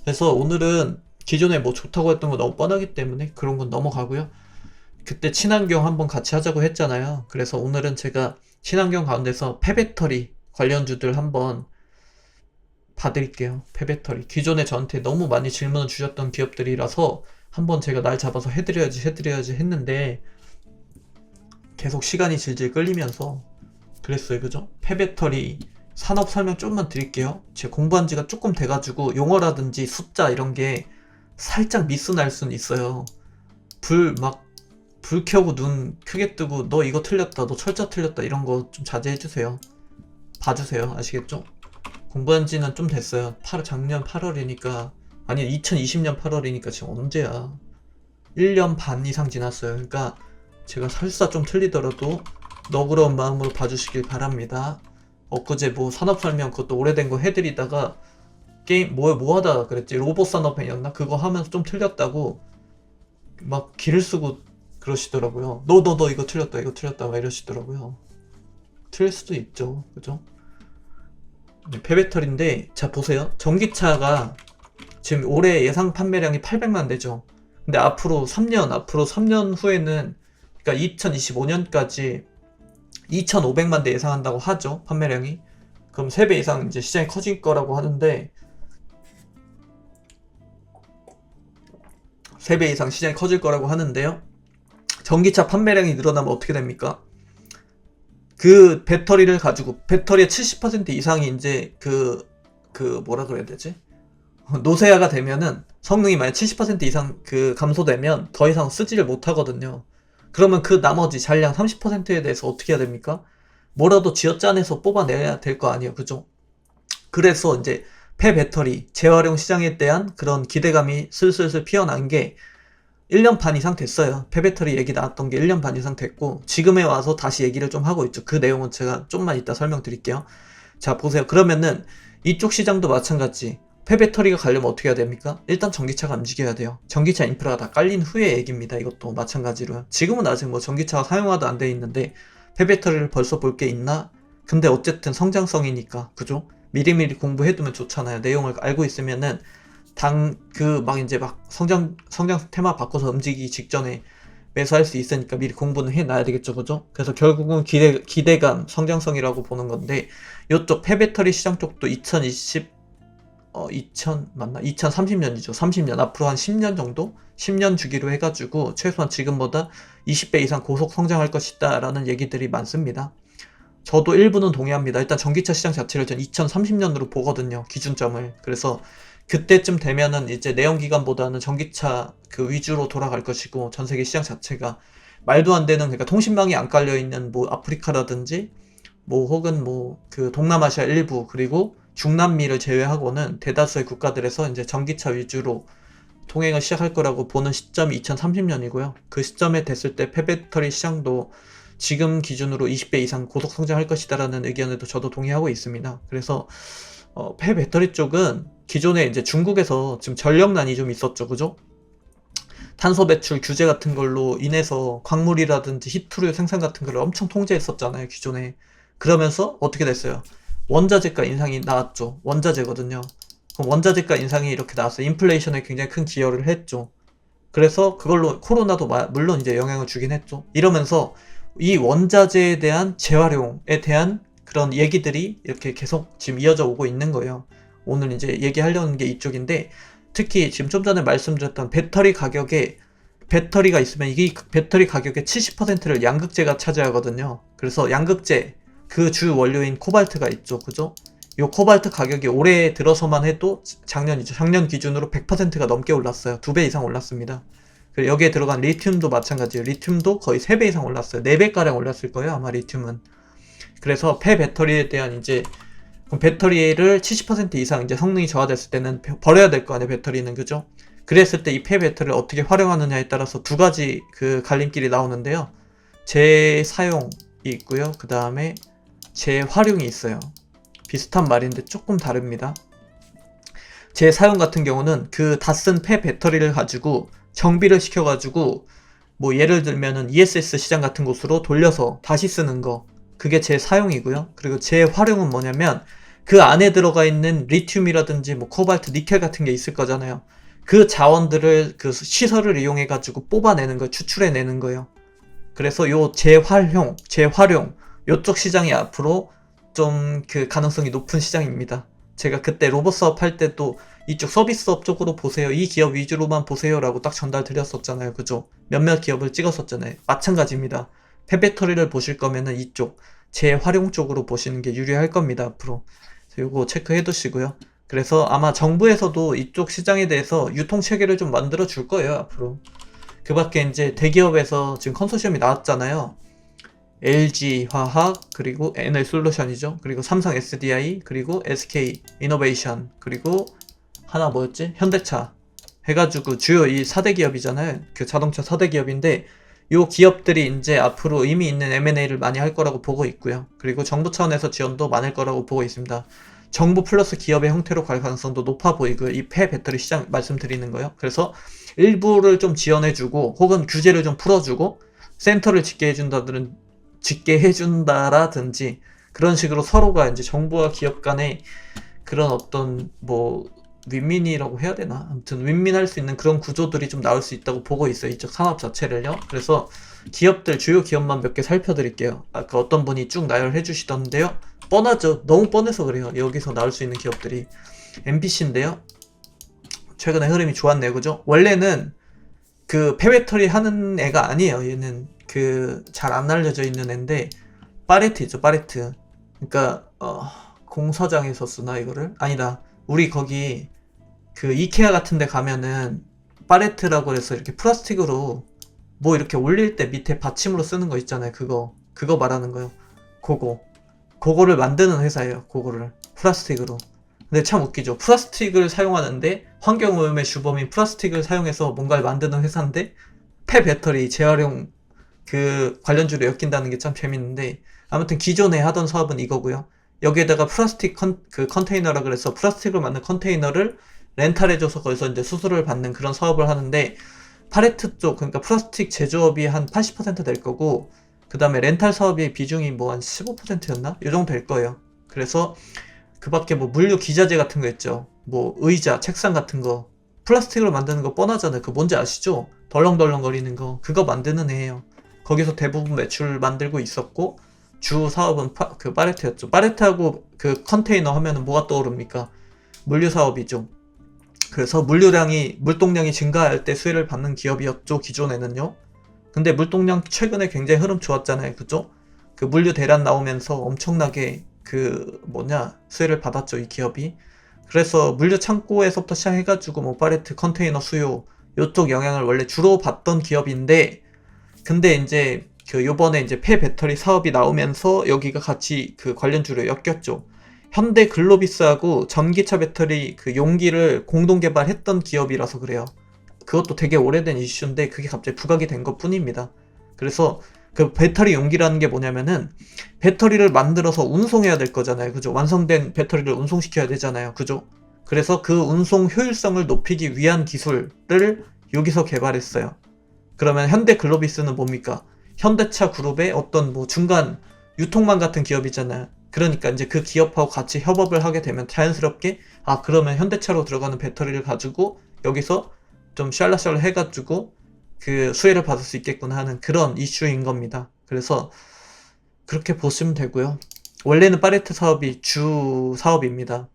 그래서 오늘은 기존에 뭐 좋다고 했던 거 너무 뻔하기 때문에 그런 건 넘어가고요. 그때 친환경 한번 같이 하자고 했잖아요. 그래서 오늘은 제가 친환경 가운데서 폐배터리 관련주들 한번 봐드릴게요. 폐배터리. 기존에 저한테 너무 많이 질문을 주셨던 기업들이라서 한번 제가 날 잡아서 해드려야지 했는데 계속 시간이 질질 끌리면서 그랬어요. 그죠? 폐배터리 산업 설명 좀만 드릴게요. 제가 공부한 지가 조금 돼가지고 용어라든지 숫자 이런 게 살짝 미스 날 수는 있어요. 불 켜고 눈 크게 뜨고 너 이거 틀렸다, 너 철자 틀렸다 이런 거 좀 자제해주세요. 봐주세요. 아시겠죠? 공부한 지는 좀 됐어요. 작년 8월이니까, 아니 2020년 8월이니까 지금 언제야? 1년 반 이상 지났어요. 그러니까 제가 설사 좀 틀리더라도 너그러운 마음으로 봐주시길 바랍니다. 엊그제 뭐 산업 설명 그것도 오래된 거 해드리다가 게임 뭐 하다 그랬지? 로봇 산업이었나? 그거 하면서 좀 틀렸다고 막 기를 쓰고 그러시더라고요. 너 이거 틀렸다 막 이러시더라고요. 틀릴 수도 있죠. 그죠? 네, 폐배터리인데 자 보세요. 전기차가 지금 올해 예상 판매량이 800만 대죠. 근데 앞으로 3년 후에는 그러니까 2025년까지 2,500만 대 예상한다고 하죠. 판매량이. 그럼 3배 이상 이제 시장이 커질 거라고 하는데 3배 이상 시장이 커질 거라고 하는데요. 전기차 판매량이 늘어나면 어떻게 됩니까? 그 배터리를 가지고 배터리의 70% 이상이 이제 뭐라 그래야 되지? 노쇠화가 되면은 성능이 만약 70% 이상 감소되면 더 이상 쓰지를 못하거든요. 그러면 그 나머지 잔량 30%에 대해서 어떻게 해야 됩니까? 뭐라도 쥐어짜내서 뽑아내야 될 거 아니에요. 그죠? 그래서 이제 폐배터리 재활용 시장에 대한 그런 기대감이 슬슬 피어난 게 1년 반 이상 됐어요. 폐배터리 얘기 나왔던 게 1년 반 이상 됐고 지금에 와서 다시 얘기를 좀 하고 있죠. 그 내용은 제가 좀만 이따 설명드릴게요. 자 보세요. 그러면은 이쪽 시장도 마찬가지. 폐배터리가 가려면 어떻게 해야 됩니까? 일단 전기차가 움직여야 돼요. 전기차 인프라가 다 깔린 후의 얘기입니다. 이것도 마찬가지로요. 지금은 아직 뭐 전기차가 사용화도 안 돼 있는데 폐배터리를 벌써 볼 게 있나? 근데 어쨌든 성장성이니까 그죠? 미리미리 공부해두면 좋잖아요. 내용을 알고 있으면은 막 이제 막 성장 테마 바꿔서 움직이기 직전에 매수할 수 있으니까 미리 공부는 해놔야 되겠죠. 그죠? 그래서 결국은 기대감, 성장성이라고 보는 건데, 요쪽 폐배터리 시장 쪽도 2030년이죠. 30년. 앞으로 한 10년 정도? 10년 주기로 해가지고, 최소한 지금보다 20배 이상 고속 성장할 것이다. 라는 얘기들이 많습니다. 저도 일부는 동의합니다. 일단 전기차 시장 자체를 전 2030년으로 보거든요. 기준점을. 그래서 그때쯤 되면은 이제 내연기관보다는 전기차 위주로 돌아갈 것이고 전 세계 시장 자체가 말도 안 되는 그러니까 통신망이 안 깔려 있는 뭐 아프리카라든지 뭐 혹은 뭐 동남아시아 일부 그리고 중남미를 제외하고는 대다수의 국가들에서 이제 전기차 위주로 통행을 시작할 거라고 보는 시점이 2030년이고요. 그 시점에 됐을 때 폐배터리 시장도 지금 기준으로 20배 이상 고속 성장할 것이다라는 의견에도 저도 동의하고 있습니다. 그래서 폐배터리 쪽은 기존에 이제 중국에서 지금 전력난이 좀 있었죠, 그죠? 탄소 배출 규제 같은 걸로 인해서 광물이라든지 히토류 생산 같은 걸 엄청 통제했었잖아요, 기존에. 그러면서 어떻게 됐어요? 원자재가 인상이 나왔죠. 원자재거든요. 그럼 원자재가 인상이 이렇게 나왔어요. 인플레이션에 굉장히 큰 기여를 했죠. 그래서 그걸로 코로나도 물론 이제 영향을 주긴 했죠. 이러면서 이 원자재에 대한 재활용에 대한 그런 얘기들이 이렇게 계속 지금 이어져 오고 있는 거예요. 오늘 이제 얘기하려는 게 이쪽인데 특히 지금 좀 전에 말씀드렸던 배터리가 있으면 이 배터리 가격의 70%를 양극재가 차지하거든요. 그래서 양극재 그 주 원료인 코발트가 있죠. 그죠? 요 코발트 가격이 올해 들어서만 해도 작년 기준으로 100%가 넘게 올랐어요. 2배 이상 올랐습니다. 그리고 여기에 들어간 리튬도 마찬가지예요. 리튬도 거의 3배 이상 올랐어요. 4배가량 올랐을 거예요. 아마 리튬은. 그래서 폐배터리에 대한 이제 그럼 배터리를 70% 이상 이제 성능이 저하됐을 때는 버려야 될 거 아니에요. 배터리는 그죠? 그랬을 때 이 폐배터리를 어떻게 활용하느냐에 따라서 두 가지 갈림길이 나오는데요. 재사용이 있고요. 그 다음에 재활용이 있어요. 비슷한 말인데 조금 다릅니다. 재사용 같은 경우는 다 쓴 폐배터리를 가지고 정비를 시켜가지고 뭐 예를 들면은 ESS 시장 같은 곳으로 돌려서 다시 쓰는 거 그게 재사용이고요. 그리고 재활용은 뭐냐면 그 안에 들어가 있는 리튬이라든지 뭐 코발트, 니켈 같은 게 있을 거잖아요. 그 자원들을 그 시설을 이용해 가지고 뽑아내는 거, 추출해 내는 거예요. 그래서 요 재활용 요쪽 시장이 앞으로 좀 그 가능성이 높은 시장입니다. 제가 그때 로봇 사업 할 때도 이쪽 서비스업 쪽으로 보세요. 이 기업 위주로만 보세요라고 딱 전달 드렸었잖아요. 그죠? 몇몇 기업을 찍었었잖아요. 마찬가지입니다. 폐배터리를 보실 거면은 이쪽 재활용 쪽으로 보시는 게 유리할 겁니다. 앞으로. 요거 체크해 두시고요. 그래서 아마 정부에서도 이쪽 시장에 대해서 유통 체계를 좀 만들어 줄 거예요. 앞으로. 그 밖에 이제 대기업에서 지금 컨소시엄이 나왔잖아요. LG화학, 그리고 NL솔루션이죠. 그리고 삼성 SDI, 그리고 SK 이노베이션, 그리고 하나 뭐였지? 현대차. 해가지고 주요 이 4대 기업이잖아요. 그 자동차 4대 기업인데 요 기업들이 이제 앞으로 이미 있는 M&A를 많이 할 거라고 보고 있고요. 그리고 정부 차원에서 지원도 많을 거라고 보고 있습니다. 정부 플러스 기업의 형태로 갈 가능성도 높아 보이고요. 이 폐배터리 시장 말씀드리는 거요. 그래서 일부를 좀 지원해주고 혹은 규제를 좀 풀어주고 센터를 짓게 해준다라든지 그런 식으로 서로가 이제 정부와 기업 간의 그런 어떤 뭐 윈윈이라고 해야 되나? 아무튼 윈윈할 수 있는 그런 구조들이 좀 나올 수 있다고 보고 있어요. 이쪽 산업 자체를요. 그래서 기업들, 주요 기업만 몇 개 살펴드릴게요. 아까 어떤 분이 쭉 나열해 주시던데요. 뻔하죠. 너무 뻔해서 그래요. 여기서 나올 수 있는 기업들이. MPC인데요. 최근에 흐름이 좋았네요. 그죠? 원래는 그 폐배터리 하는 애가 아니에요. 얘는 그 잘 안 알려져 있는 애인데 파레트 있죠. 파레트. 그러니까 공사장에서 쓰나 이거를? 아니다. 우리 거기 그 이케아 같은 데 가면은 파레트라고 해서 이렇게 플라스틱으로 뭐 이렇게 올릴 때 밑에 받침으로 쓰는 거 있잖아요. 그거 말하는 거요. 그거를 만드는 회사예요. 그거를 플라스틱으로. 근데 참 웃기죠. 플라스틱을 사용하는데 환경오염의 주범인 플라스틱을 사용해서 뭔가를 만드는 회사인데 폐배터리 재활용 그 관련주로 엮인다는 게 참 재밌는데 아무튼 기존에 하던 사업은 이거고요. 여기에다가 플라스틱 컨테이너라 그래서 플라스틱으로 만든 컨테이너를 렌탈해줘서 거기서 이제 수수료를 받는 그런 사업을 하는데 파레트 쪽 그러니까 플라스틱 제조업이 한 80% 될 거고 그 다음에 렌탈 사업의 비중이 뭐 한 15%였나? 이 정도 될 거예요. 그래서 그 밖에 뭐 물류 기자재 같은 거 있죠. 뭐 의자, 책상 같은 거 플라스틱으로 만드는 거 뻔하잖아요. 그 뭔지 아시죠? 덜렁덜렁 거리는 거 그거 만드는 애예요. 거기서 대부분 매출 만들고 있었고 주 사업은 그 파레트였죠. 파레트하고 그 컨테이너 하면은 뭐가 떠오릅니까? 물류 사업이죠. 그래서 물동량이 증가할 때 수혜를 받는 기업이었죠. 기존에는요. 근데 물동량 최근에 굉장히 흐름 좋았잖아요. 그죠? 그 물류 대란 나오면서 엄청나게 수혜를 받았죠. 이 기업이. 그래서 물류 창고에서부터 시작해가지고 뭐 파레트 컨테이너 수요 요쪽 영향을 원래 주로 받던 기업인데 근데 이제 그 요번에 이제 폐배터리 사업이 나오면서 여기가 같이 그 관련주로 엮였죠. 현대 글로비스하고 전기차 배터리 그 용기를 공동 개발했던 기업이라서 그래요. 그것도 되게 오래된 이슈인데 그게 갑자기 부각이 된 것 뿐입니다. 그래서 그 배터리 용기라는 게 뭐냐면은 배터리를 만들어서 운송해야 될 거잖아요. 그죠? 완성된 배터리를 운송시켜야 되잖아요. 그죠? 그래서 그 운송 효율성을 높이기 위한 기술을 여기서 개발했어요. 그러면 현대 글로비스는 뭡니까? 현대차 그룹의 어떤 뭐 중간 유통망 같은 기업이잖아요. 그러니까 이제 그 기업하고 같이 협업을 하게 되면 자연스럽게 그러면 현대차로 들어가는 배터리를 가지고 여기서 좀 샬라샬라 해가지고 그 수혜를 받을 수 있겠구나 하는 그런 이슈인 겁니다. 그래서 그렇게 보시면 되고요. 원래는 파레트 사업이 주 사업입니다.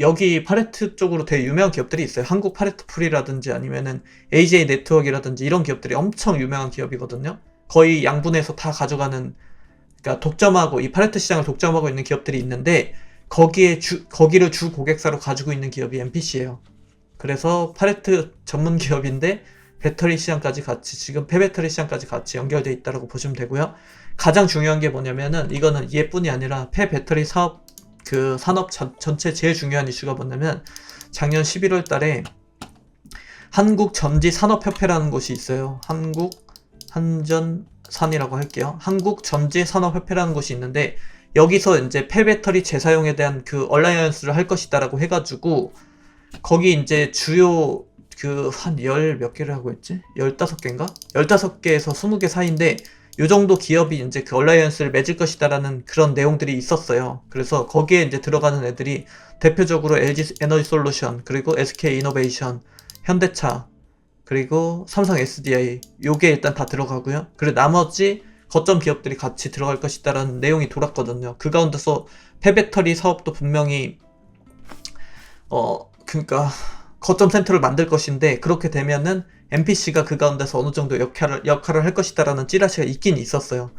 여기 파레트 쪽으로 되게 유명한 기업들이 있어요. 한국 파레트 풀이라든지 아니면은 AJ 네트워크라든지 이런 기업들이 엄청 유명한 기업이거든요. 거의 양분해서 다 가져가는, 그러니까 독점하고, 이 파레트 시장을 독점하고 있는 기업들이 있는데, 거기를 주 고객사로 가지고 있는 기업이 MPC예요. 그래서 파레트 전문 기업인데, 배터리 시장까지 같이, 지금 폐배터리 시장까지 같이 연결되어 있다고 보시면 되고요. 가장 중요한 게 뭐냐면은, 이거는 얘뿐이 아니라 폐배터리 사업, 그 산업 전체 제일 중요한 이슈가 뭐냐면, 작년 11월 달에 한국전지산업협회라는 곳이 있어요. 한전산이라고 할게요. 한국전지산업협회라는 곳이 있는데 여기서 이제 폐배터리 재사용에 대한 그 얼라이언스를 할 것이다라고 해가지고 거기 이제 주요 그 한 열 몇 개를 하고 있지? 15개인가? 15개에서 20개 사이인데 요 정도 기업이 이제 그 얼라이언스를 맺을 것이다라는 그런 내용들이 있었어요. 그래서 거기에 이제 들어가는 애들이 대표적으로 LG 에너지 솔루션, 그리고 SK 이노베이션, 현대차, 그리고 삼성 SDI, 요게 일단 다 들어가고요. 그리고 나머지 거점 기업들이 같이 들어갈 것이다라는 내용이 돌았거든요. 그 가운데서 폐배터리 사업도 분명히 그러니까 거점 센터를 만들 것인데, 그렇게 되면은 NPC가 그 가운데서 어느 정도 역할을 할 것이다라는 찌라시가 있긴 있었어요.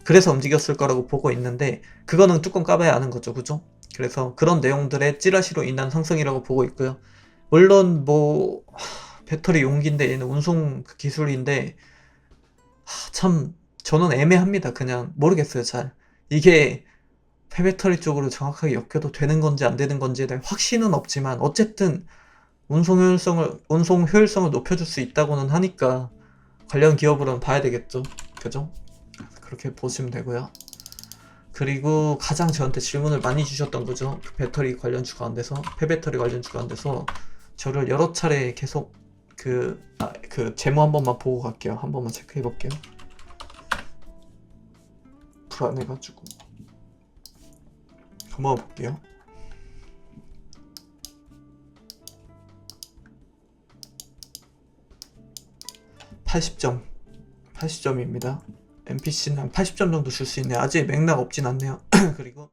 그래서 움직였을 거라고 보고 있는데, 그거는 뚜껑 까봐야 아는 거죠, 그죠? 그래서 그런 내용들의 찌라시로 인한 상승이라고 보고 있고요. 물론 뭐 배터리 용기인데 얘는 운송 그 기술인데, 참 저는 애매합니다. 그냥 모르겠어요, 잘. 이게 폐배터리 쪽으로 정확하게 엮여도 되는 건지 안 되는 건지에 대한 확신은 없지만, 어쨌든 운송 효율성을 높여줄 수 있다고는 하니까 관련 기업으로는 봐야 되겠죠. 그죠? 그렇게 보시면 되고요. 그리고 가장 저한테 질문을 많이 주셨던 거죠. 그 배터리 관련주 가운데서, 폐배터리 관련주 가운데서 저를 여러 차례 계속 그 재무 한 번만 보고 갈게요. 한 번만 체크해 볼게요. 불안해가지고 한번 볼게요. (80점) 80점입니다. NPC는 한 80점 정도 줄 수 있네요. 아직 맥락 없진 않네요. 그리고